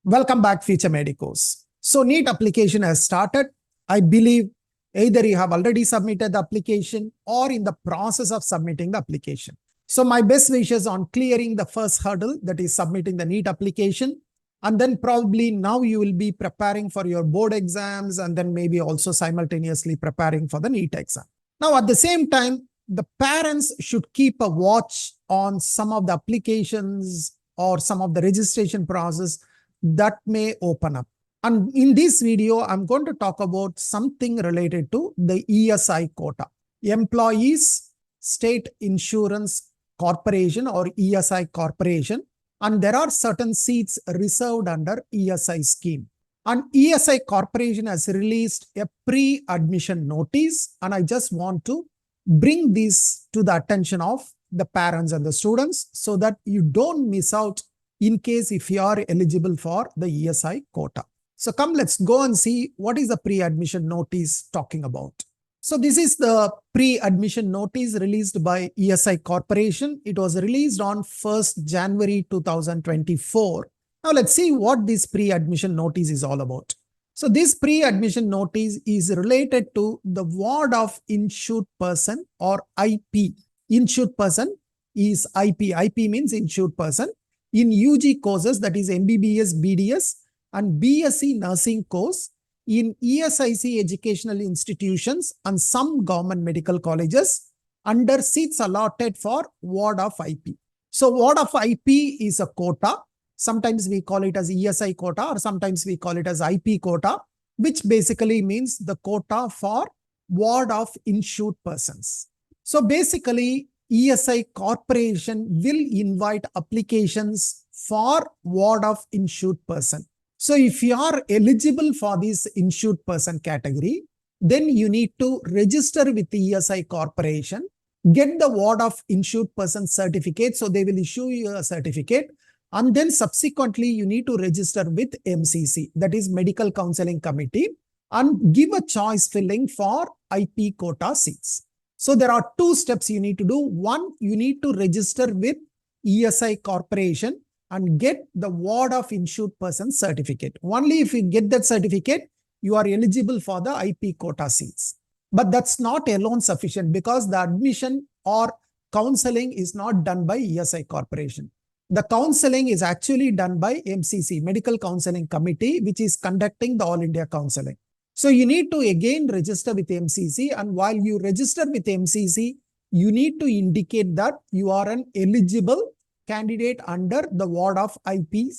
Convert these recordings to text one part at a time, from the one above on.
Welcome back, Future Medicos. So NEET application has started. I believe either you have already submitted the application or in the process of submitting the application. So my best wishes on clearing the first hurdle, that is submitting the NEET application. And then probably now you will be preparing for your board exams and then maybe also simultaneously preparing for the NEET exam. Now, at the same time, the parents should keep a watch on some of the applications or some of the registration process that may open up. And in this video, I'm going to talk about something related to the ESI quota, Employees State Insurance Corporation or ESI Corporation. And there are certain seats reserved under ESI scheme. And ESI Corporation has released a pre-admission notice. And I just want to bring this to the attention of the parents and the students so that you don't miss out in case if you are eligible for the ESI quota. So come, let's go and see what is the pre-admission notice talking about. So this is the pre-admission notice released by ESI Corporation. It was released on 1st January 2024. Now let's see what this pre-admission notice is all about. So this pre-admission notice is related to the ward of insured person or IP. Insured person is IP. IP means insured person in UG courses, that is MBBS, BDS and BSc nursing course in ESIC educational institutions and some government medical colleges under seats allotted for ward of IP. So ward of IP is a quota. Sometimes we call it as ESI quota or sometimes we call it as IP quota, which basically means the quota for ward of insured persons. So basically, ESI Corporation will invite applications for ward of insured person. So if you are eligible for this insured person category, then you need to register with the ESI Corporation, get the ward of insured person certificate. So they will issue you a certificate. And then subsequently, you need to register with MCC, that is Medical Counseling Committee, and give a choice filling for IP quota seats. So there are two steps you need to do. One, you need to register with ESI Corporation and get the ward of insured person certificate. Only if you get that certificate, you are eligible for the IP quota seats. But that's not alone sufficient because the admission or counseling is not done by ESI Corporation. The counseling is actually done by MCC, Medical Counseling Committee, which is conducting the All India counseling. So you need to again register with MCC, and while you register with MCC, you need to indicate that you are an eligible candidate under the ward of IP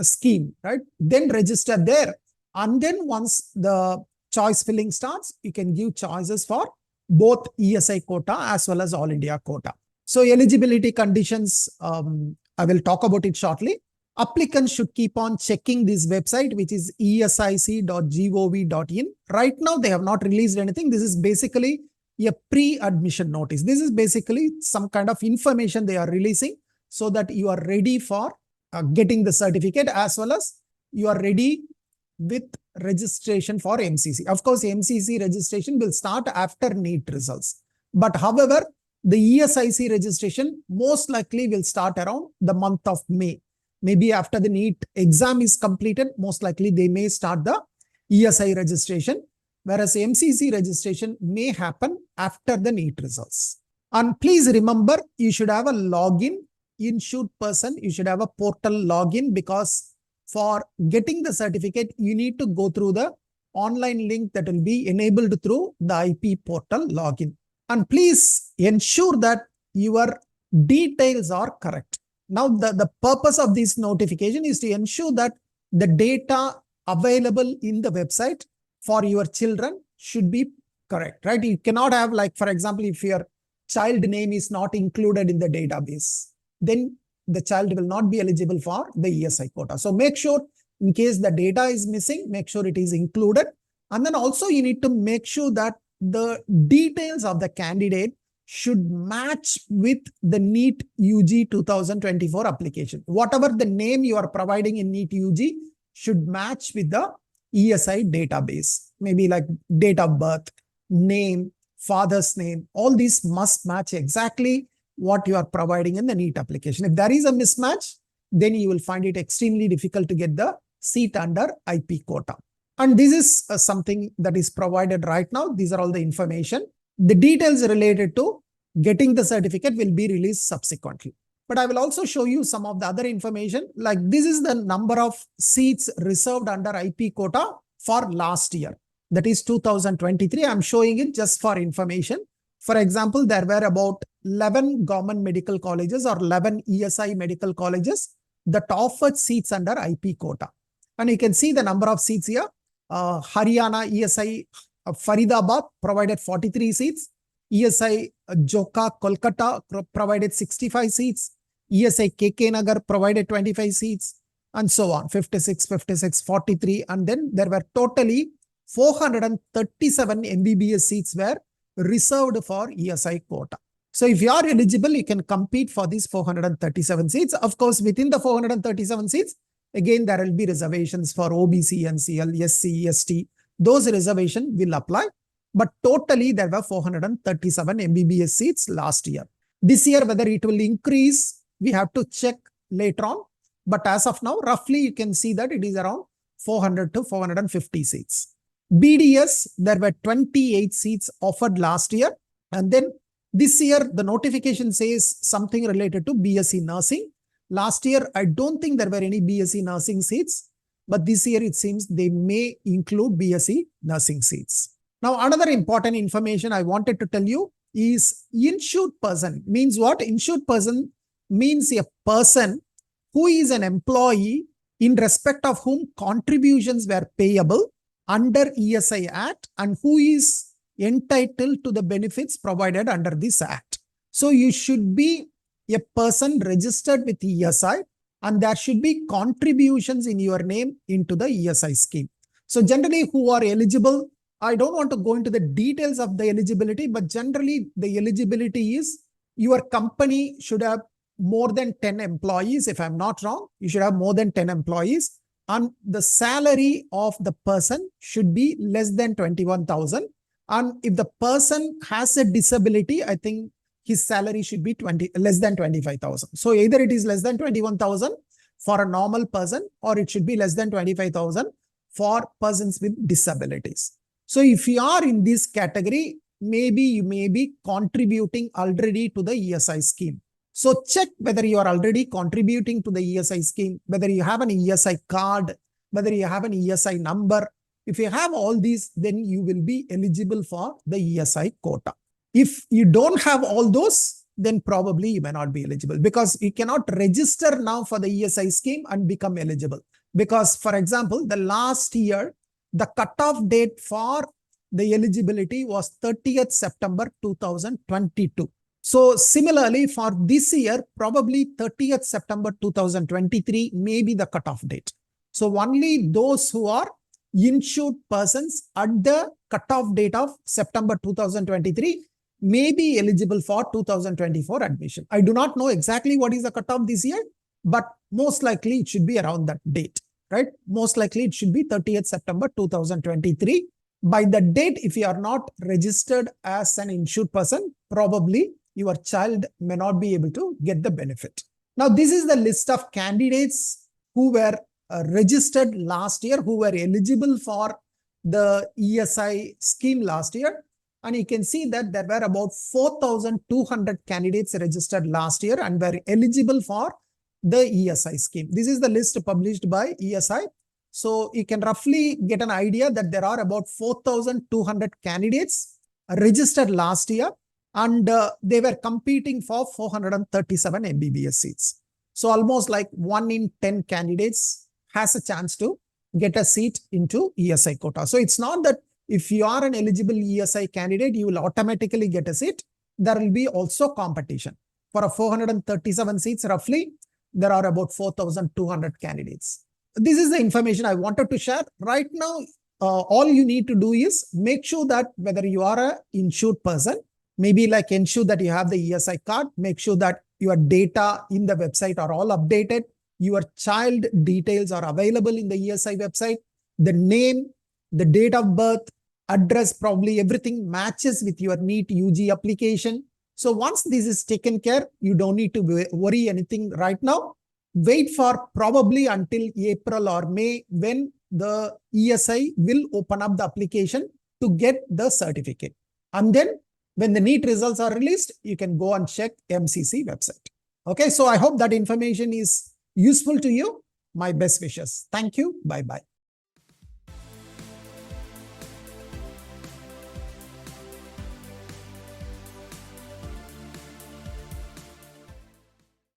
scheme, right? Then register there. And then once the choice filling starts, you can give choices for both ESI quota as well as All India quota. So eligibility conditions, I will talk about it shortly. Applicants should keep on checking this website, which is esic.gov.in. Right now, they have not released anything. This is basically a pre-admission notice. This is basically some kind of information they are releasing so that you are ready for getting the certificate as well as you are ready with registration for MCC. Of course, MCC registration will start after NEET results. But however, the ESIC registration most likely will start around the month of May. Maybe after the NEET exam is completed, most likely they may start the ESI registration, whereas MCC registration may happen after the NEET results. And please remember, you should have a login, insured person, you should have a portal login because for getting the certificate, you need to go through the online link that will be enabled through the IP portal login. And please ensure that your details are correct. Now, the purpose of this notification is to ensure that the data available in the website for your children should be correct, right? You cannot have, like, for example, if your child name is not included in the database, then the child will not be eligible for the ESI quota. So make sure in case the data is missing, make sure it is included. And then also you need to make sure that the details of the candidate should match with the NEET UG 2024 application. Whatever the name you are providing in NEET UG should match with the ESI database. Maybe like date of birth, name, father's name, all these must match exactly what you are providing in the NEET application. If there is a mismatch, then you will find it extremely difficult to get the seat under IP quota. And this is something that is provided right now. These are all the information. The details related to getting the certificate will be released subsequently. But I will also show you some of the other information. Like this is the number of seats reserved under IP quota for last year. That is 2023. I'm showing it just for information. For example, there were about 11 government medical colleges or 11 ESI medical colleges that offered seats under IP quota. And you can see the number of seats here. Haryana ESI Faridabad provided 43 seats. ESI Joka Kolkata provided 65 seats. ESI KK Nagar provided 25 seats, and so on. 56, 56, 43. And then there were totally 437 MBBS seats were reserved for ESI quota. So if you are eligible, you can compete for these 437 seats. Of course, within the 437 seats, again, there will be reservations for OBC, NCL, SC, ST. Those reservations will apply. But totally, there were 437 MBBS seats last year. This year, whether it will increase, we have to check later on. But as of now, roughly, you can see that it is around 400 to 450 seats. BDS, there were 28 seats offered last year. And then this year, the notification says something related to BSc nursing. Last year, I don't think there were any BSc nursing seats. But this year, it seems they may include BSc nursing seats. Now, another important information I wanted to tell you is insured person. Means what? Insured person means a person who is an employee in respect of whom contributions were payable under ESI Act and who is entitled to the benefits provided under this Act. So you should be a person registered with ESI and there should be contributions in your name into the ESI scheme. So generally who are eligible, I don't want to go into the details of the eligibility, but generally the eligibility is your company should have more than 10 employees. If I'm not wrong, you should have more than 10 employees. And the salary of the person should be less than 21,000. And if the person has a disability, I think his salary should be less than 25,000. So either it is less than 21,000 for a normal person, or it should be less than 25,000 for persons with disabilities. So if you are in this category, maybe you may be contributing already to the ESI scheme. So check whether you are already contributing to the ESI scheme, whether you have an ESI card, whether you have an ESI number. If you have all these, then you will be eligible for the ESI quota. If you don't have all those, then probably you may not be eligible because you cannot register now for the ESI scheme and become eligible. Because, for example, the last year, the cutoff date for the eligibility was 30th September 2022. So similarly, for this year, probably 30th September 2023 may be the cutoff date. So only those who are insured persons at the cutoff date of September 2023 may be eligible for 2024 admission. I do not know exactly what is the cutoff this year, but most likely it should be around that date, right? Most likely it should be 30th September 2023. By the date, if you are not registered as an insured person, probably your child may not be able to get the benefit. Now, this is the list of candidates who were registered last year, who were eligible for the ESI scheme last year. And you can see that there were about 4,200 candidates registered last year and were eligible for the ESI scheme. This is the list published by ESI. So you can roughly get an idea that there are about 4,200 candidates registered last year, and they were competing for 437 MBBS seats. So almost like 1 in 10 candidates has a chance to get a seat into ESI quota. So it's not that if you are an eligible ESI candidate, you will automatically get a seat. There will be also competition. For a 437 seats, roughly, there are about 4,200 candidates. This is the information I wanted to share. Right now, all you need to do is make sure that whether you are an insured person, maybe like ensure that you have the ESI card, make sure that your data in the website are all updated, your child details are available in the ESI website, the name, the date of birth, address, probably everything matches with your NEET UG application. So once this is taken care, you don't need to worry anything right now. wait for probably until April or May when the ESI will open up the application to get the certificate. And then when the NEET results are released, you can go and check MCC website. Okay, so I hope that information is useful to you. My best wishes. Thank you. Bye-bye.